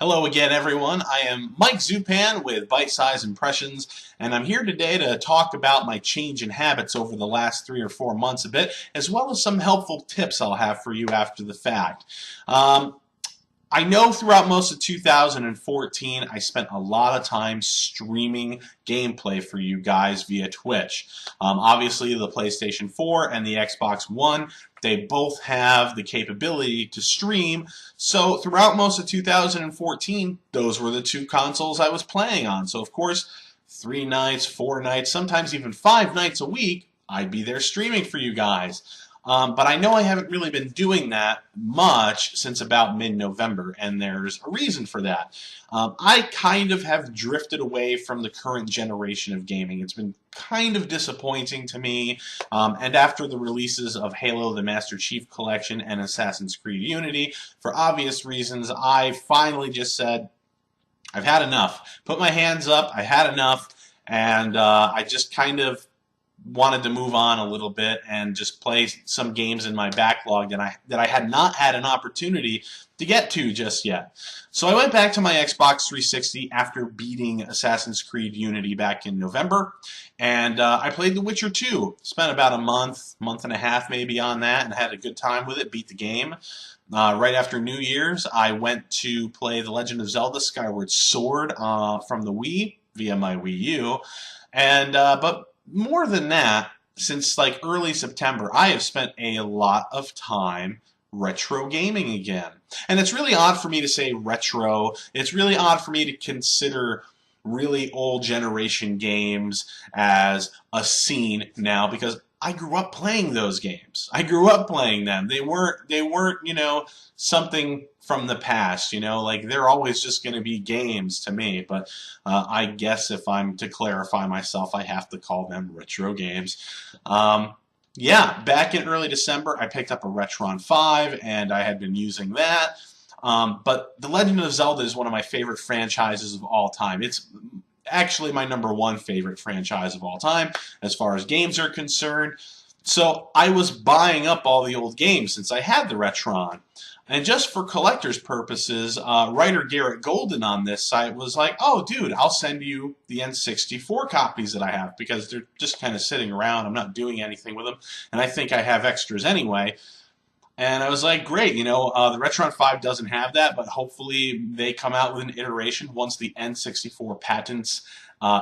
Hello again, everyone. I am Mike Zupan with Byte-Size Impressions, and I'm here today to talk about my change in habits over the last 3 or 4 months a bit, as well as some helpful tips I'll have for you after the fact. I know throughout most of 2014 I spent a lot of time streaming gameplay for you guys via Twitch. Obviously the PlayStation 4 and the Xbox One, they both have the capability to stream, so throughout most of 2014 those were the two consoles I was playing on. So of course 3 nights, 4 nights, sometimes even 5 nights a week I'd be there streaming for you guys. But I know I haven't really been doing that much since about mid-November, and there's a reason for that. I kind of have drifted away from the current generation of gaming. It's been kind of disappointing to me, and after the releases of Halo the Master Chief Collection and Assassin's Creed Unity, for obvious reasons, I finally just said, I've had enough. Put my hands up, I had enough, and I just kind of wanted to move on a little bit and just play some games in my backlog that I had not had an opportunity to get to just yet. So I went back to my Xbox 360 after beating Assassin's Creed Unity back in November, and I played The Witcher 2. Spent about a month and a half maybe on that, and had a good time with it, beat the game. Right after New Year's, I went to play The Legend of Zelda Skyward Sword from the Wii via my Wii U, and but more than that, since like early September, I have spent a lot of time retro gaming again. And it's really odd for me to say retro. It's really odd for me to consider really old generation games as a scene now, because I grew up playing those games. I grew up playing them. They weren't, you know, something from the past, you know, like they're always just going to be games to me. But I guess if I'm to clarify myself, I have to call them retro games. Yeah, back in early December, I picked up a Retron 5, and I had been using that. But The Legend of Zelda is one of my favorite franchises of all time. It's actually my #1 favorite franchise of all time as far as games are concerned. So I was buying up all the old games since I had the Retron. And just for collector's purposes, writer Garrett Golden on this site was like, oh dude, I'll send you the N64 copies that I have, because they're just kind of sitting around. I'm not doing anything with them, and I think I have extras anyway. And I was like, great, you know, the Retron 5 doesn't have that, but hopefully they come out with an iteration once the N64 patents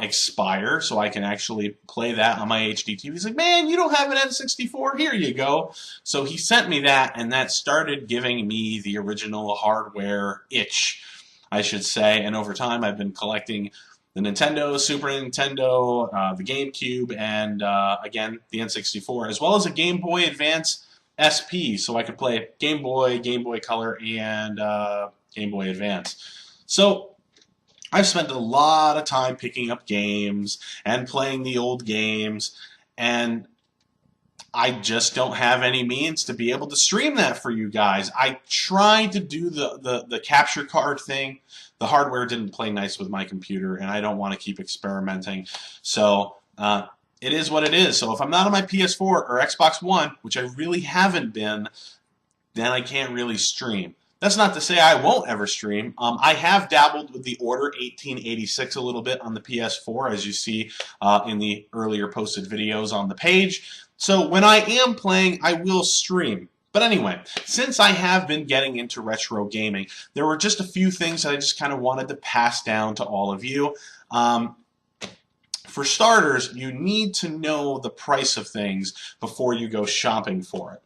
expire, so I can actually play that on my HD TV. He's like, man, you don't have an N64? Here you go. So he sent me that, and that started giving me the original hardware itch, I should say. And over time, I've been collecting the Nintendo, Super Nintendo, the GameCube, and again, the N64, as well as a Game Boy Advance SP, so I could play Game Boy, Game Boy Color, and Game Boy Advance. So I've spent a lot of time picking up games and playing the old games, and I just don't have any means to be able to stream that for you guys. I tried to do the capture card thing. The hardware didn't play nice with my computer, and I don't want to keep experimenting. So it is what it is. So if I'm not on my PS4 or Xbox One, which I really haven't been, then I can't really stream. That's not to say I won't ever stream. I have dabbled with the Order 1886 a little bit on the PS4, as you see in the earlier posted videos on the page. So when I am playing, I will stream. But anyway, since I have been getting into retro gaming, there were just a few things that I just kind of wanted to pass down to all of you. For starters, you need to know the price of things before you go shopping for it.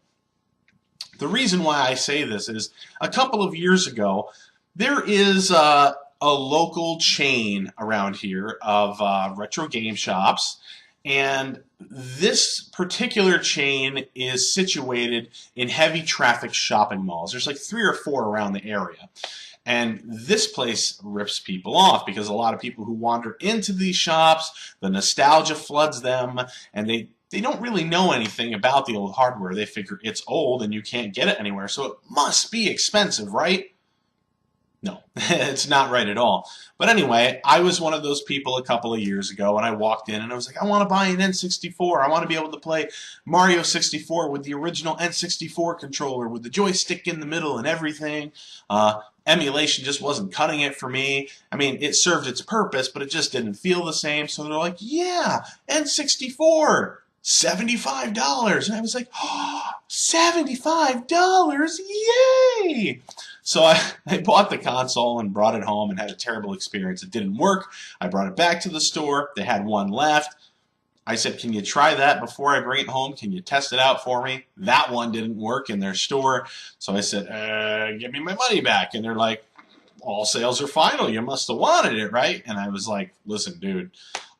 The reason why I say this is, a couple of years ago, there is a local chain around here of retro game shops, and this particular chain is situated in heavy traffic shopping malls. There's like 3 or 4 around the area. And this place rips people off, because a lot of people who wander into these shops, the nostalgia floods them, and they don't really know anything about the old hardware. They figure it's old and you can't get it anywhere, so it must be expensive, right? No, it's not right at all. But anyway, I was one of those people a couple of years ago, and I walked in and I was like, I want to buy an N64. I want to be able to play Mario 64 with the original N64 controller with the joystick in the middle and everything. Emulation just wasn't cutting it for me. I mean, it served its purpose, but it just didn't feel the same. So they're like, yeah, N64. $75. And I was like, oh, $75? Yay! So I bought the console and brought it home and had a terrible experience. It didn't work. I brought it back to the store. They had one left. I said, can you try that before I bring it home? Can you test it out for me? That one didn't work in their store. So I said, give me my money back. And they're like, all sales are final. You must have wanted it, right? And I was like, listen, dude,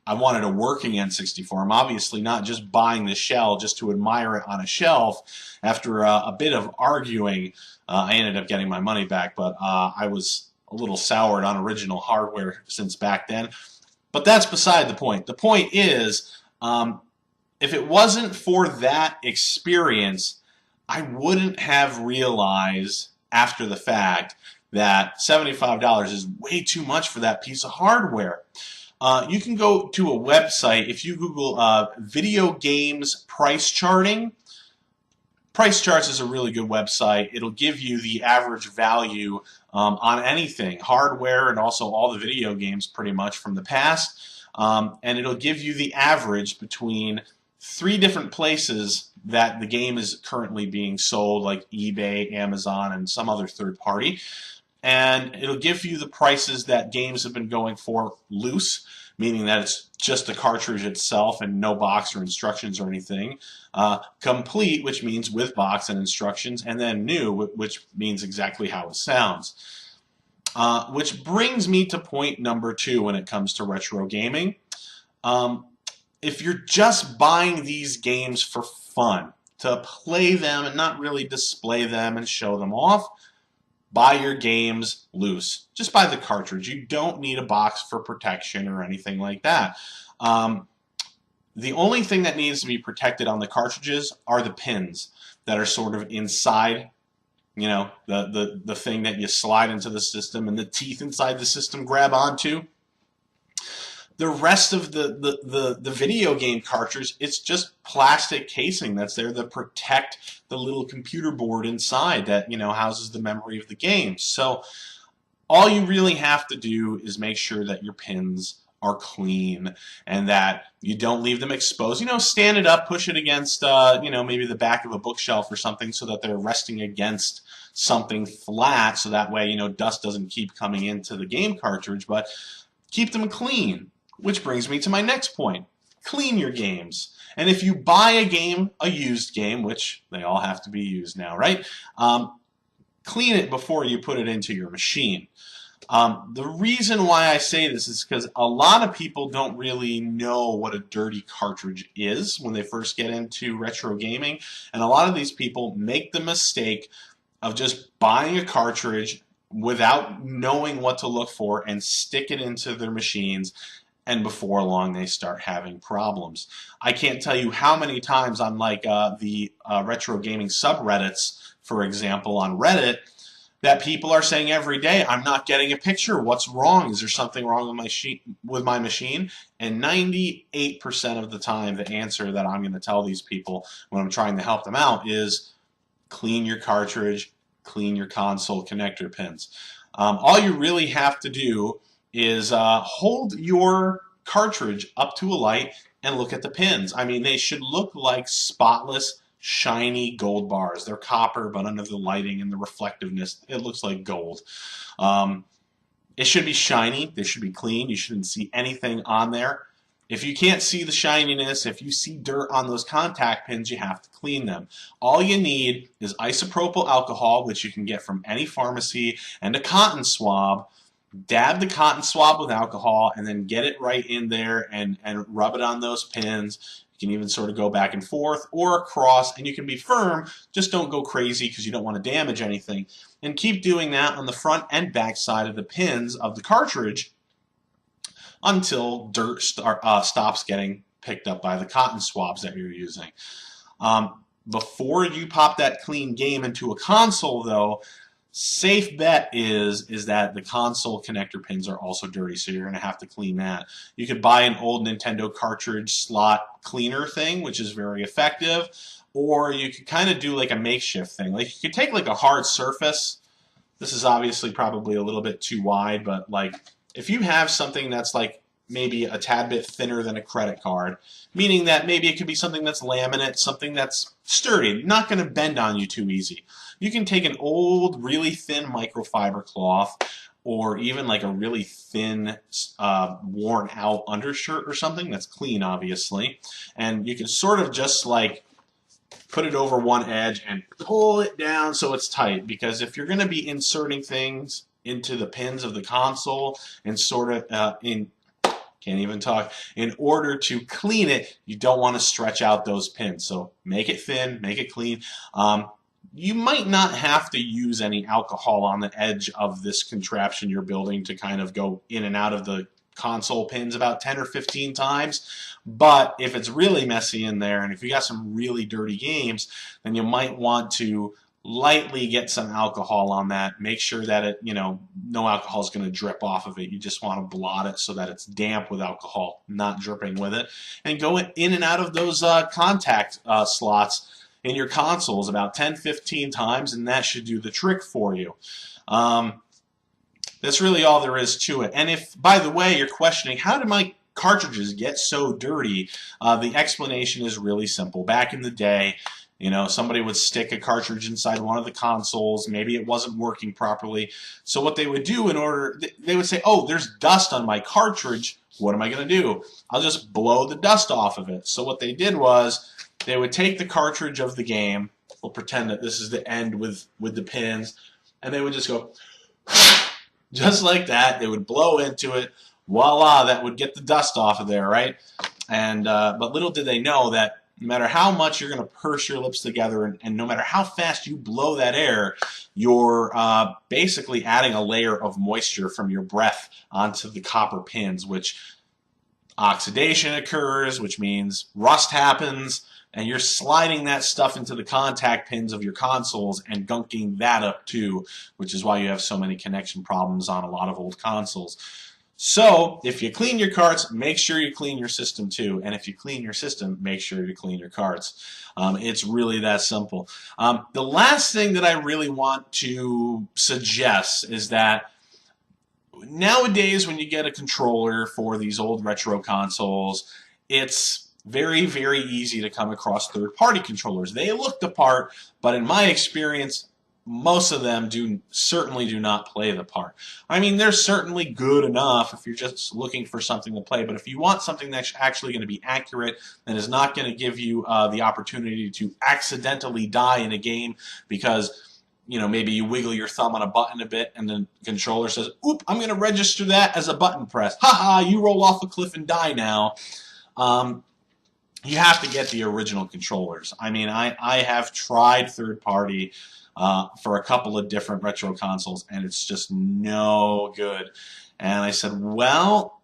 I wanted a working N64. I'm obviously not just buying the shell just to admire it on a shelf. After a bit of arguing, I ended up getting my money back, but I was a little soured on original hardware since back then. But that's beside the point. The point is, if it wasn't for that experience, I wouldn't have realized after the fact that $75 is way too much for that piece of hardware. You can go to a website. If you Google video games price charting, Price Charts is a really good website. It'll give you the average value on anything, hardware and also all the video games pretty much from the past. And it'll give you the average between 3 different places that the game is currently being sold, like eBay, Amazon, and some other third party. And it'll give you the prices that games have been going for loose, meaning that it's just the cartridge itself and no box or instructions or anything. Complete, which means with box and instructions, and then new, which means exactly how it sounds. Which brings me to point number 2 when it comes to retro gaming. If you're just buying these games for fun, to play them and not really display them and show them off, buy your games loose. Just buy the cartridge. You don't need a box for protection or anything like that. The only thing that needs to be protected on the cartridges are the pins that are sort of inside, you know, the thing that you slide into the system and the teeth inside the system grab onto. The rest of the video game cartridge, it's just plastic casing that's there to protect the little computer board inside that, you know, houses the memory of the game. So all you really have to do is make sure that your pins are clean and that you don't leave them exposed. You know, stand it up, push it against, you know, maybe the back of a bookshelf or something so that they're resting against something flat so that way, you know, dust doesn't keep coming into the game cartridge, but keep them clean. Which brings me to my next point. Clean your games. And if you buy a game, a used game, which they all have to be used now, right? Clean it before you put it into your machine. The reason why I say this is because a lot of people don't really know what a dirty cartridge is when they first get into retro gaming. And a lot of these people make the mistake of just buying a cartridge without knowing what to look for and stick it into their machines. And before long, they start having problems. I can't tell you how many times on like the retro gaming subreddits, for example, on Reddit, that people are saying every day, I'm not getting a picture. What's wrong? Is there something wrong with my machine? And 98% of the time, the answer that I'm going to tell these people when I'm trying to help them out is clean your cartridge, clean your console connector pins. All you really have to do is hold your cartridge up to a light and look at the pins. I mean, they should look like spotless, shiny gold bars. They're copper, but under the lighting and the reflectiveness, it looks like gold. It should be shiny. They should be clean. You shouldn't see anything on there. If you can't see the shininess, if you see dirt on those contact pins, you have to clean them. All you need is isopropyl alcohol, which you can get from any pharmacy, and a cotton swab. Dab the cotton swab with alcohol and then get it right in there and rub it on those pins. You can even sort of go back and forth or across, and you can be firm. Just don't go crazy because you don't want to damage anything. And keep doing that on the front and back side of the pins of the cartridge until dirt stops getting picked up by the cotton swabs that you're using. Before you pop that clean game into a console, though, Safe bet is that the console connector pins are also dirty, so you're going to have to clean that. You could buy an old Nintendo cartridge slot cleaner thing, which is very effective, or you could kind of do like a makeshift thing. Like you could take like a hard surface. This is obviously probably a little bit too wide, but like if you have something that's like maybe a tad bit thinner than a credit card, meaning that maybe it could be something that's laminate, something that's sturdy, not going to bend on you too easy. You can take an old, really thin microfiber cloth, or even like a really thin, worn out undershirt or something that's clean, obviously, and you can sort of just like put it over one edge and pull it down so it's tight, because if you're going to be inserting things into the pins of the console and sort of can't even talk. In order to clean it, you don't want to stretch out those pins. So make it thin, make it clean. You might not have to use any alcohol on the edge of this contraption you're building to kind of go in and out of the console pins about 10 or 15 times. But if it's really messy in there, and if you got some really dirty games, then you might want to lightly get some alcohol on that. Make sure that it, no alcohol is going to drip off of it. You just want to blot it so that it's damp with alcohol, not dripping with it. And go in and out of those contact slots in your consoles about 10-15 times, and that should do the trick for you. That's really all there is to it. And if, by the way, you're questioning, how did my cartridges get so dirty? The explanation is really simple. Back in the day, somebody would stick a cartridge inside one of the consoles. Maybe it wasn't working properly. So what they would do they would say, oh, there's dust on my cartridge. What am I going to do? I'll just blow the dust off of it. So what they did was they would take the cartridge of the game. We'll pretend that this is the end with the pins. And they would just go just like that. They would blow into it. Voila, that would get the dust off of there, right? And but little did they know that no matter how much you're going to purse your lips together and no matter how fast you blow that air, you're basically adding a layer of moisture from your breath onto the copper pins, which oxidation occurs, which means rust happens, and you're sliding that stuff into the contact pins of your consoles and gunking that up too, which is why you have so many connection problems on a lot of old consoles. So, if you clean your carts, make sure you clean your system too. And if you clean your system, make sure you clean your carts. It's really that simple. The last thing that I really want to suggest is that nowadays when you get a controller for these old retro consoles, it's very, very easy to come across third-party controllers. They look the part, but in my experience, most of them certainly do not play the part. I mean, they're certainly good enough if you're just looking for something to play, but if you want something that's actually going to be accurate and is not going to give you the opportunity to accidentally die in a game because maybe you wiggle your thumb on a button a bit and the controller says, oop, I'm going to register that as a button press. Ha-ha, you roll off a cliff and die now. You have to get the original controllers. I mean, I have tried third-party for a couple of different retro consoles, and it's just no good. And I said, well,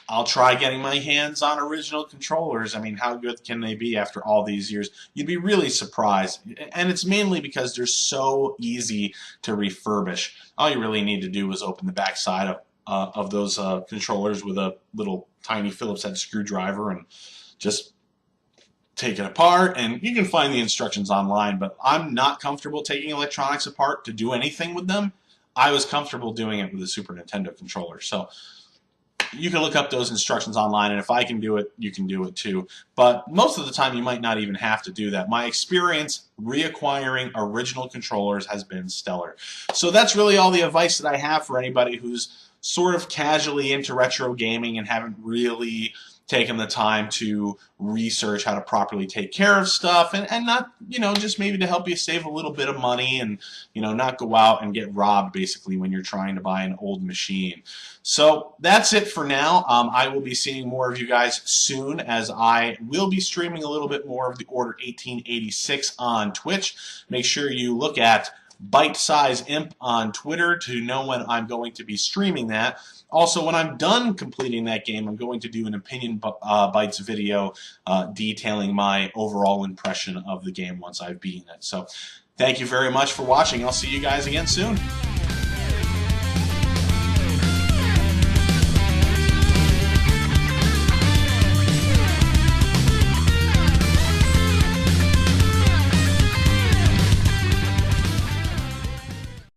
I'll try getting my hands on original controllers. I mean, how good can they be after all these years? You'd be really surprised. And it's mainly because they're so easy to refurbish. All you really need to do is open the back side of those controllers with a little tiny Phillips head screwdriver and just take it apart, and you can find the instructions online, but I'm not comfortable taking electronics apart to do anything with them. I was comfortable doing it with a Super Nintendo controller. So you can look up those instructions online, and if I can do it, you can do it too. But most of the time, you might not even have to do that. My experience reacquiring original controllers has been stellar. So that's really all the advice that I have for anybody who's sort of casually into retro gaming and haven't really taking the time to research how to properly take care of stuff and not, just maybe to help you save a little bit of money and, not go out and get robbed basically when you're trying to buy an old machine. So that's it for now. I will be seeing more of you guys soon as I will be streaming a little bit more of the Order 1886 on Twitch. Make sure you look at Byte-Size Imp on Twitter to know when I'm going to be streaming that. Also, when I'm done completing that game, I'm going to do an Opinion Bytes video detailing my overall impression of the game once I've beaten it. So Thank you very much for watching. I'll see you guys again soon.